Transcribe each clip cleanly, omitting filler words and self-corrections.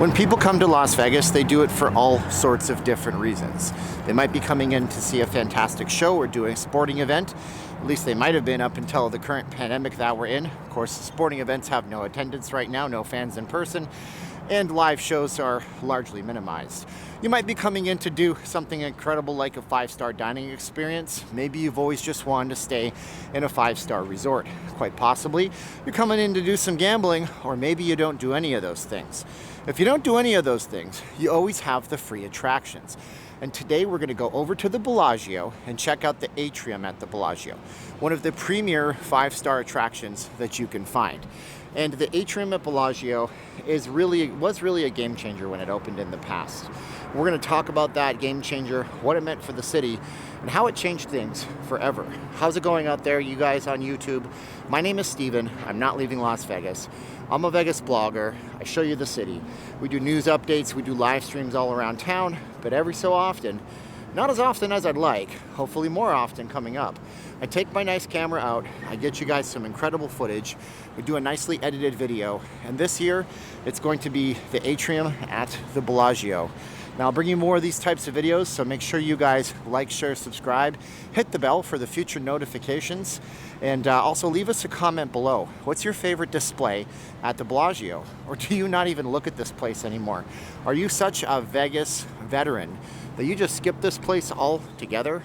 When people come to Las Vegas, they do it for all sorts of different reasons. They might be coming in to see a fantastic show or doing a sporting event. At least they might have been up until the current pandemic that we're in. Of course, sporting events have no attendance right now, no fans in person, and live shows are largely minimized. You might be coming in to do something incredible like a 5-star dining experience. Maybe you've always just wanted to stay in a 5-star resort. Quite possibly, you're coming in to do some gambling, or maybe you don't do any of those things. If you don't do any of those things, you always have the free attractions. And today we're going to go over to the Bellagio and check out the atrium at the Bellagio, one of the premier 5-star attractions that you can find. And the atrium at Bellagio was really a game changer when it opened in the past. We're going to talk about that game changer, what it meant for the city, and how it changed things forever. How's it going out there, you guys on YouTube? My name is Steven. I'm not leaving Las Vegas. I'm a Vegas blogger. I show you the city. We do news updates, we do live streams all around town, but every so often, not as often as I'd like, hopefully more often coming up, I take my nice camera out, I get you guys some incredible footage, we do a nicely edited video, and this year it's going to be the atrium at the Bellagio. Now I'll bring you more of these types of videos, so make sure you guys like, share, subscribe, hit the bell for the future notifications, and also leave us a comment below. What's your favorite display at the Bellagio? Or do you not even look at this place anymore? Are you such a Vegas veteran that you just skip this place altogether?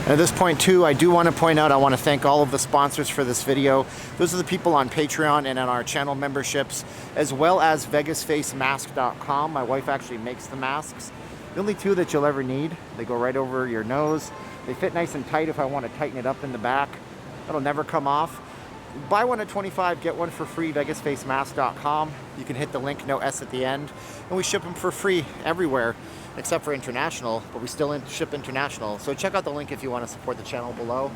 At this point too, I do want to point out, I want to thank all of the sponsors for this video. Those are the people on Patreon and on our channel memberships, as well as VegasFaceMask.com. My wife actually makes the masks. The only two that you'll ever need. They go right over your nose. They fit nice and tight if I want to tighten it up in the back. It'll never come off. Buy one at $25, get one for free, VegasFaceMask.com. You can hit the link, no S at the end. And we ship them for free everywhere, except for international, but we still ship international. So check out the link if you want to support the channel below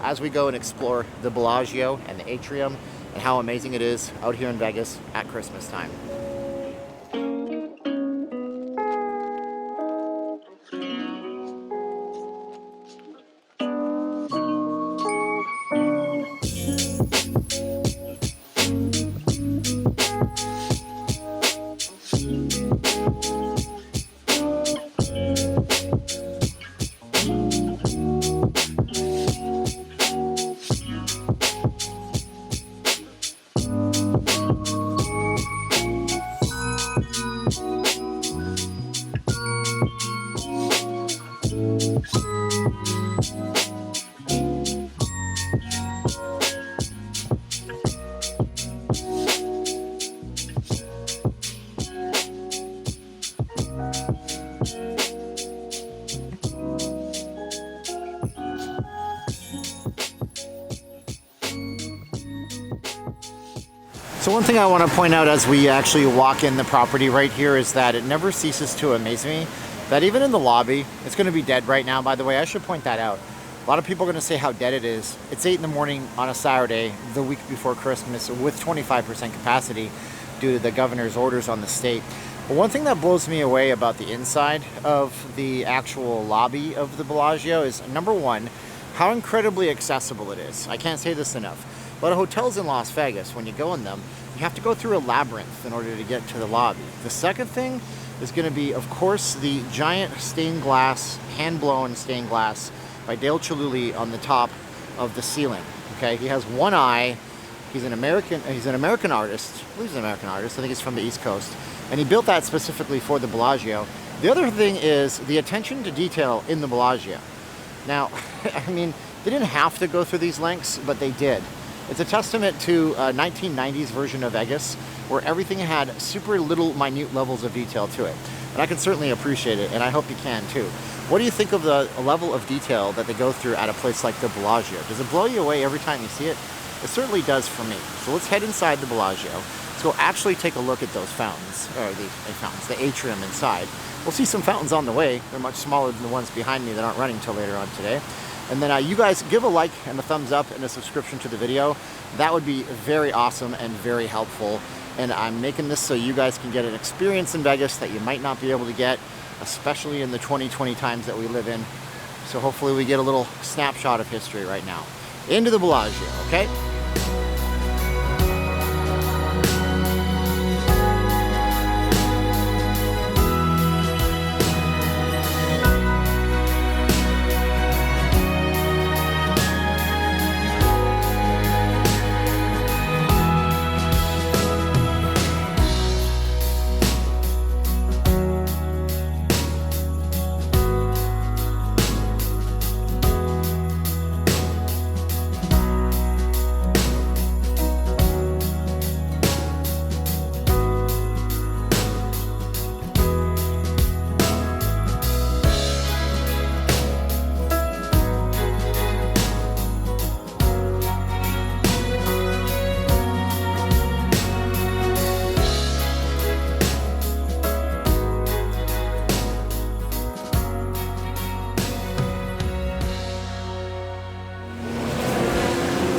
as we go and explore the Bellagio and the atrium and how amazing it is out here in Vegas at Christmas time. So one thing I want to point out as we actually walk in the property right here is that it never ceases to amaze me that even in the lobby, it's going to be dead right now, by the way. I should point that out. A lot of people are going to say how dead it is. It's 8 in the morning on a Saturday, the week before Christmas, with 25% capacity due to the governor's orders on the state. But one thing that blows me away about the inside of the actual lobby of the Bellagio is, number one, how incredibly accessible it is. I can't say this enough. A lot of hotels in Las Vegas, when you go in them, you have to go through a labyrinth in order to get to the lobby. The second thing is going to be, of course, the giant stained glass, hand-blown stained glass by Dale Chihuly on the top of the ceiling. Okay, he has one eye. He's an American artist. I believe he's an American artist. I think he's from the East Coast. And he built that specifically for the Bellagio. The other thing is the attention to detail in the Bellagio. Now, I mean, they didn't have to go through these lengths, but they did. It's a testament to a 1990s version of Vegas where everything had super little minute levels of detail to it. And I can certainly appreciate it, and I hope you can too. What do you think of the level of detail that they go through at a place like the Bellagio? Does it blow you away every time you see it? It certainly does for me. So let's head inside the Bellagio. Let's go actually take a look at those fountains, or the atrium inside. We'll see some fountains on the way. They're much smaller than the ones behind me that aren't running till later on today. And then you guys give a like and a thumbs up and a subscription to the video. That would be very awesome and very helpful. And I'm making this so you guys can get an experience in Vegas that you might not be able to get, especially in the 2020 times that we live in. So hopefully we get a little snapshot of history right now. Into the Bellagio, okay?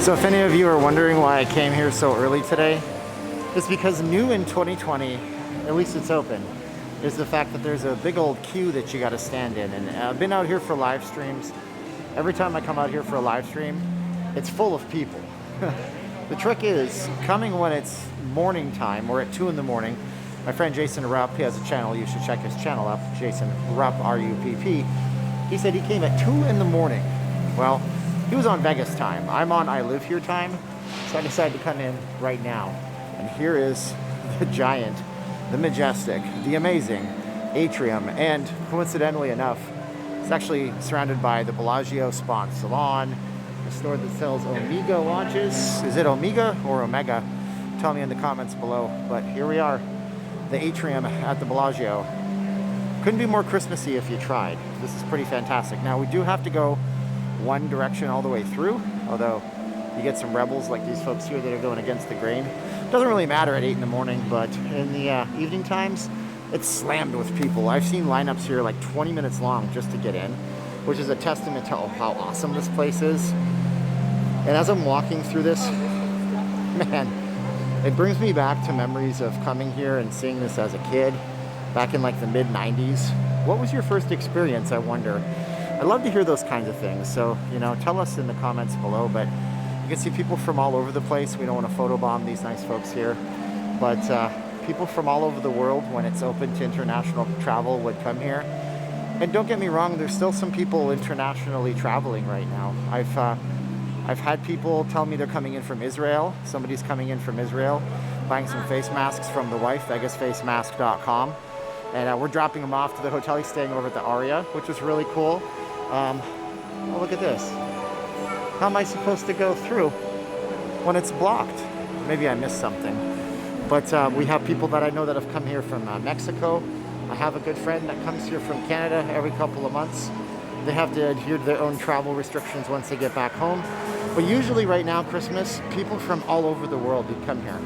So if any of you are wondering why I came here so early today, it's because new in 2020, at least it's open, is the fact that there's a big old queue that you got to stand in. And I've been out here for live streams. Every time I come out here for a live stream, it's full of people. The trick is coming when it's morning time or at 2 in the morning. My friend Jason Rupp, he has a channel, you should check his channel up, Jason Rupp, R-U-P-P. He said he came at 2 in the morning. Well, he was on Vegas time. I'm on I Live Here time, so I decided to come in right now. And here is the giant, the majestic, the amazing atrium. And coincidentally enough, it's actually surrounded by the Bellagio Spa and Salon, a store that sells Omega watches. Is it Omega or Omega? Tell me in the comments below. But here we are, the atrium at the Bellagio. Couldn't be more Christmassy if you tried. This is pretty fantastic. Now we do have to go one direction all the way through, although you get some rebels like these folks here that are going against the grain. Doesn't really matter at 8 in the morning, but in the evening times, it's slammed with people. I've seen lineups here like 20 minutes long just to get in, which is a testament to how awesome this place is. And as I'm walking through this, man, it brings me back to memories of coming here and seeing this as a kid back in like the mid-90s. What was your first experience, I wonder? I'd love to hear those kinds of things. So, you know, tell us in the comments below. But you can see people from all over the place. We don't want to photobomb these nice folks here. But people from all over the world, when it's open to international travel, would come here. And don't get me wrong, there's still some people internationally traveling right now. I've had people tell me they're coming in from Israel. Somebody's coming in from Israel, buying some face masks from the wife, vegasfacemask.com. And we're dropping them off to the hotel. He's staying over at the Aria, which is really cool. Oh, look at this. How am I supposed to go through when it's blocked? Maybe I missed something. But we have people that I know that have come here from Mexico. I have a good friend that comes here from Canada every couple of months. They have to adhere to their own travel restrictions once they get back home. But usually right now, Christmas, people from all over the world would come here.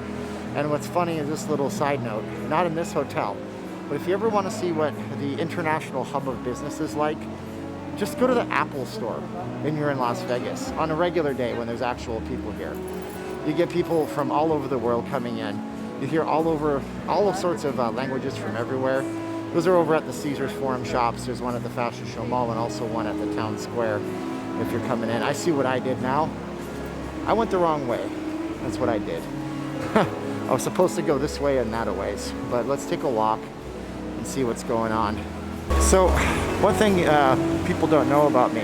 And what's funny is this little side note, not in this hotel, but if you ever want to see what the international hub of business is like, just go to the Apple store when you're in Las Vegas on a regular day when there's actual people here. You get people from all over the world coming in. You hear all sorts of languages from everywhere. Those are over at the Caesars Forum shops. There's one at the Fashion Show Mall and also one at the Town Square if you're coming in. I see what I did now. I went the wrong way. That's what I did. I was supposed to go this way and that a ways, but let's take a walk and see what's going on. So one thing people don't know about me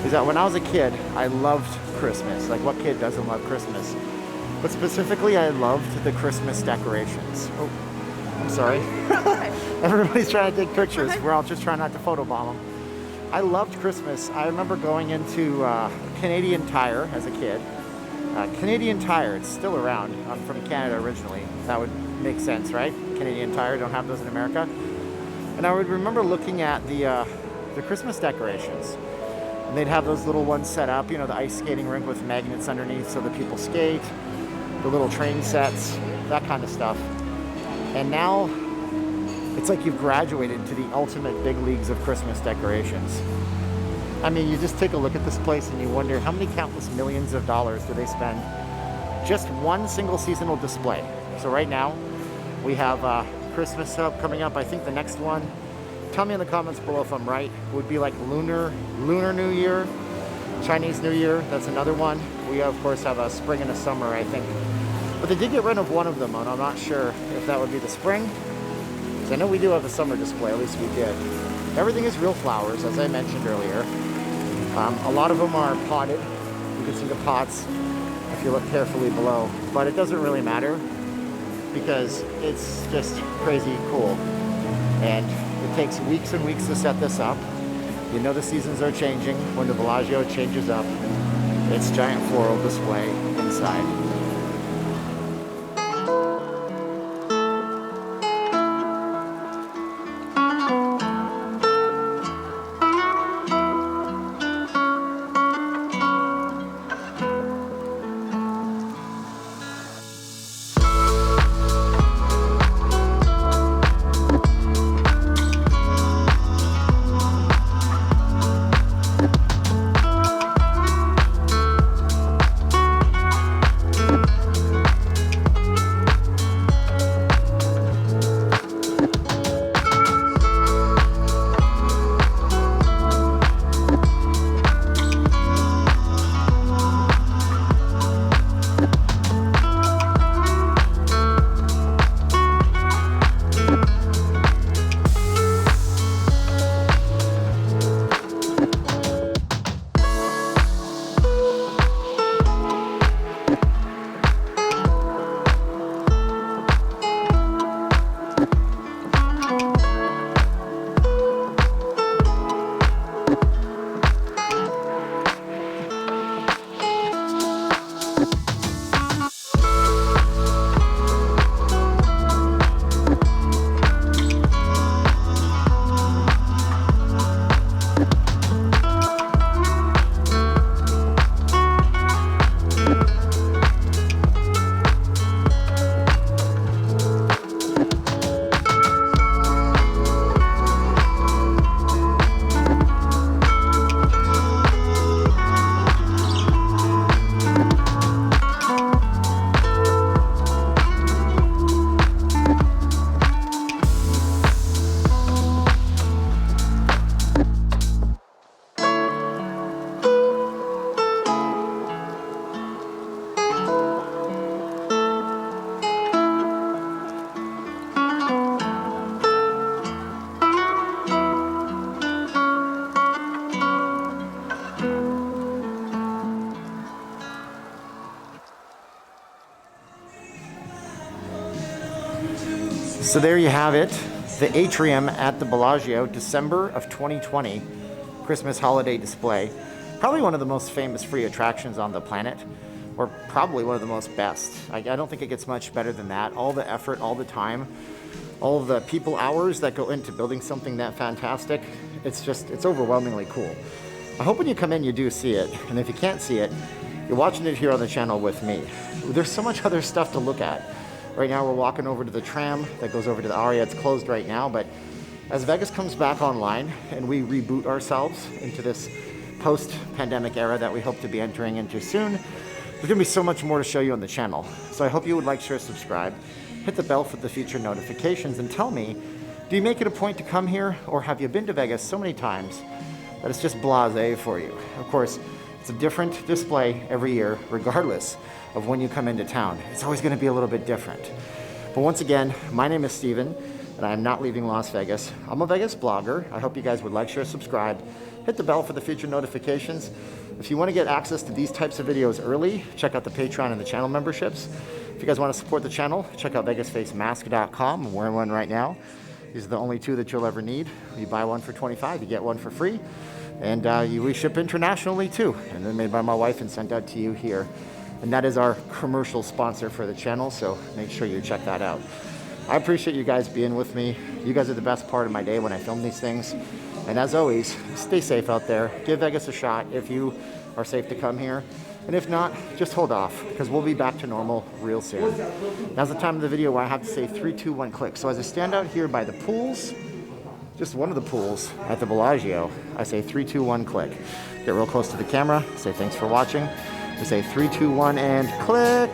is that when I was a kid, I loved Christmas. Like, what kid doesn't love Christmas? But specifically, I loved the Christmas decorations. Oh, I'm sorry. Everybody's trying to take pictures. We're all just trying not to photobomb them. I loved Christmas. I remember going into Canadian Tire as a kid. Canadian Tire, it's still around. I'm from Canada originally. That would make sense, right? Canadian Tire, don't have those in America. And I would remember looking at the Christmas decorations. And they'd have those little ones set up, you know, the ice skating rink with magnets underneath so that people skate, the little train sets, that kind of stuff. And now, it's like you've graduated to the ultimate big leagues of Christmas decorations. I mean, you just take a look at this place and you wonder how many countless millions of dollars do they spend just one single seasonal display. So right now, we have Christmas coming up. I think the next one, tell me in the comments below if I'm right, would be like Lunar New Year, Chinese New Year. That's another one. We of course have a spring and a summer, I think. But they did get rid of one of them, and I'm not sure if that would be the spring. I know we do have a summer display, at least we did. Everything is real flowers, as I mentioned earlier. A lot of them are potted. You can see the pots if you look carefully below. But it doesn't really matter because it's just crazy cool. And it takes weeks and weeks to set this up. You know the seasons are changing when the Bellagio changes up its giant floral display inside. So there you have it, the atrium at the Bellagio, December of 2020, Christmas holiday display. Probably one of the most famous free attractions on the planet, or probably one of the most best. I don't think it gets much better than that. All the effort, all the time, all the people hours that go into building something that fantastic, it's overwhelmingly cool. I hope when you come in you do see it, and if you can't see it, you're watching it here on the channel with me. There's so much other stuff to look at. Right now we're walking over to the tram that goes over to the Aria. It's closed right now, but as Vegas comes back online and we reboot ourselves into this post-pandemic era that we hope to be entering into soon, there's gonna be so much more to show you on the channel. So I hope you would like, share, subscribe, hit the bell for the future notifications, and tell me, do you make it a point to come here, or have you been to Vegas so many times that it's just blasé for you? Of course, it's a different display every year, regardless of when you come into town. It's always gonna be a little bit different. But once again, my name is Steven, and I am not leaving Las Vegas. I'm a Vegas blogger. I hope you guys would like, share, subscribe, hit the bell for the future notifications. If you want to get access to these types of videos early, check out the Patreon and the channel memberships. If you guys want to support the channel, check out VegasFaceMask.com. I'm wearing one right now. These are the only two that you'll ever need. You buy one for $25, you get one for free. And we ship internationally too. And they're made by my wife and sent out to you here. And that is our commercial sponsor for the channel, so make sure you check that out. I appreciate you guys being with me. You guys are the best part of my day when I film these things. And as always, stay safe out there. Give Vegas a shot if you are safe to come here. And if not, just hold off, because we'll be back to normal real soon. Now's the time of the video where I have to say 3, 2, 1, click. So as I stand out here by the pools, just one of the pools at the Bellagio, I say 3, 2, 1, click. Get real close to the camera, say thanks for watching. I say 3, 2, 1, and click.